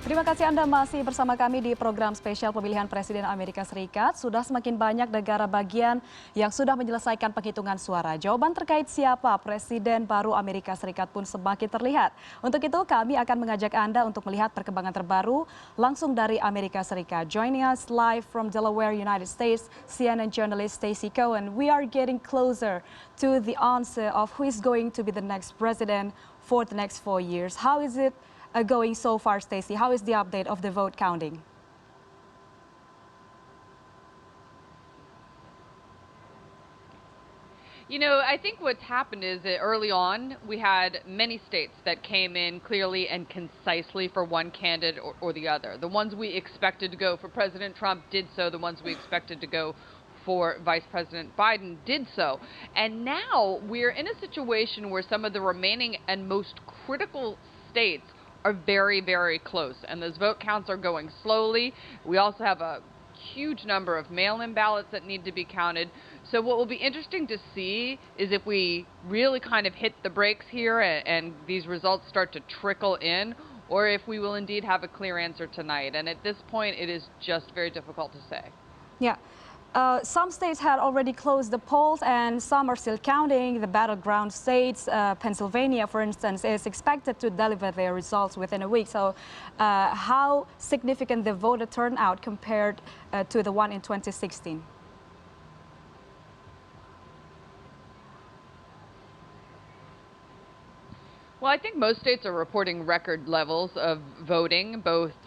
Terima kasih Anda masih bersama kami di program spesial pemilihan Presiden Amerika Serikat. Sudah semakin banyak negara bagian yang sudah menyelesaikan penghitungan suara. Jawaban terkait siapa Presiden baru Amerika Serikat pun semakin terlihat. Untuk itu kami akan mengajak Anda untuk melihat perkembangan terbaru langsung dari Amerika Serikat. Joining us live from Delaware, United States, CNN journalist Stacey Cohan. We are getting closer to the answer of who is going to be the next president for the next 4 years. How is it going so far, Stacey? How is the update of the vote counting? You know, I think what's happened is that early on, we had many states that came in clearly and concisely for one candidate or the other. The ones we expected to go for President Trump did so. The ones we expected to go for Vice President Biden did so. And now we're in a situation where some of the remaining and most critical states are very, very close, and those vote counts are going slowly. We also have a huge number of mail-in ballots that need to be counted. So what will be interesting to see is if we really kind of hit the brakes here and these results start to trickle in, or if we will indeed have a clear answer tonight. And at this point, it is just very difficult to say. Yeah. Some states had already closed the polls and some are still counting. The battleground states, Pennsylvania, for instance, is expected to deliver their results within a week. So how significant the voter turnout compared to the one in 2016? Well, I think most states are reporting record levels of voting, both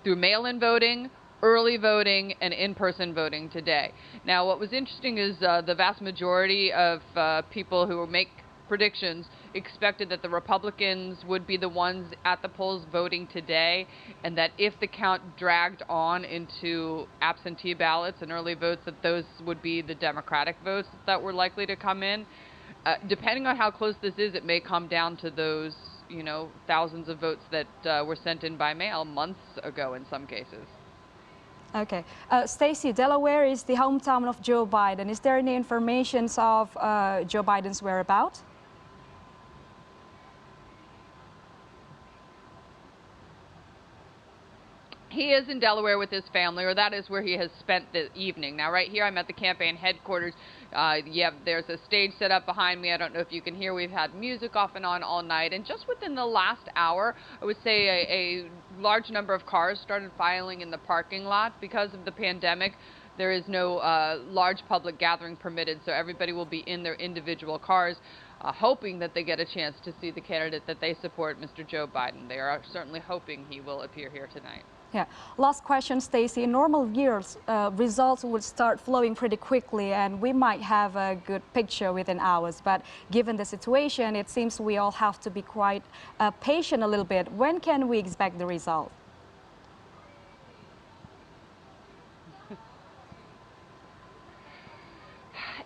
through mail-in voting, early voting, and in-person voting today. Now, what was interesting is the vast majority of people who make predictions expected that the Republicans would be the ones at the polls voting today, and that if the count dragged on into absentee ballots and early votes, that those would be the Democratic votes that were likely to come in. Depending on how close this is, it may come down to those, thousands of votes that were sent in by mail months ago in some cases. Okay. Stacey, Delaware is the hometown of Joe Biden. Is there any information of Joe Biden's whereabouts? He is in Delaware with his family, or that is where he has spent the evening. Now, right here, I'm at the campaign headquarters. There's a stage set up behind me. I don't know if you can hear. We've had music off and on all night. And just within the last hour, I would say a large number of cars started filing in the parking lot. Because of the pandemic, there is no large public gathering permitted, so everybody will be in their individual cars, hoping that they get a chance to see the candidate that they support, Mr. Joe Biden. They are certainly hoping he will appear here tonight. Yeah. Last question, Stacey. In normal years, results would start flowing pretty quickly and we might have a good picture within hours. But given the situation, it seems we all have to be quite patient a little bit. When can we expect the result?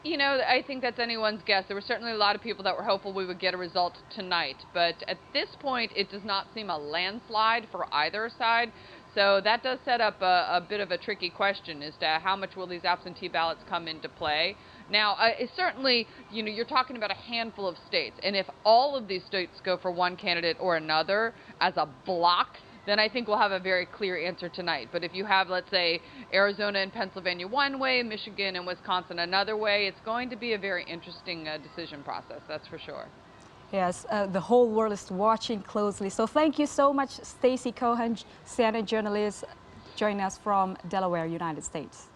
I think that's anyone's guess. There were certainly a lot of people that were hopeful we would get a result tonight. But at this point, it does not seem a landslide for either side. So that does set up a bit of a tricky question as to how much will these absentee ballots come into play. Now, it's certainly, you're talking about a handful of states. And if all of these states go for one candidate or another as a block, then I think we'll have a very clear answer tonight. But if you have, let's say, Arizona and Pennsylvania one way, Michigan and Wisconsin another way, it's going to be a very interesting decision process, that's for sure. Yes, the whole world is watching closely. So thank you so much, Stacey Cohan, CNN journalist, joining us from Delaware, United States.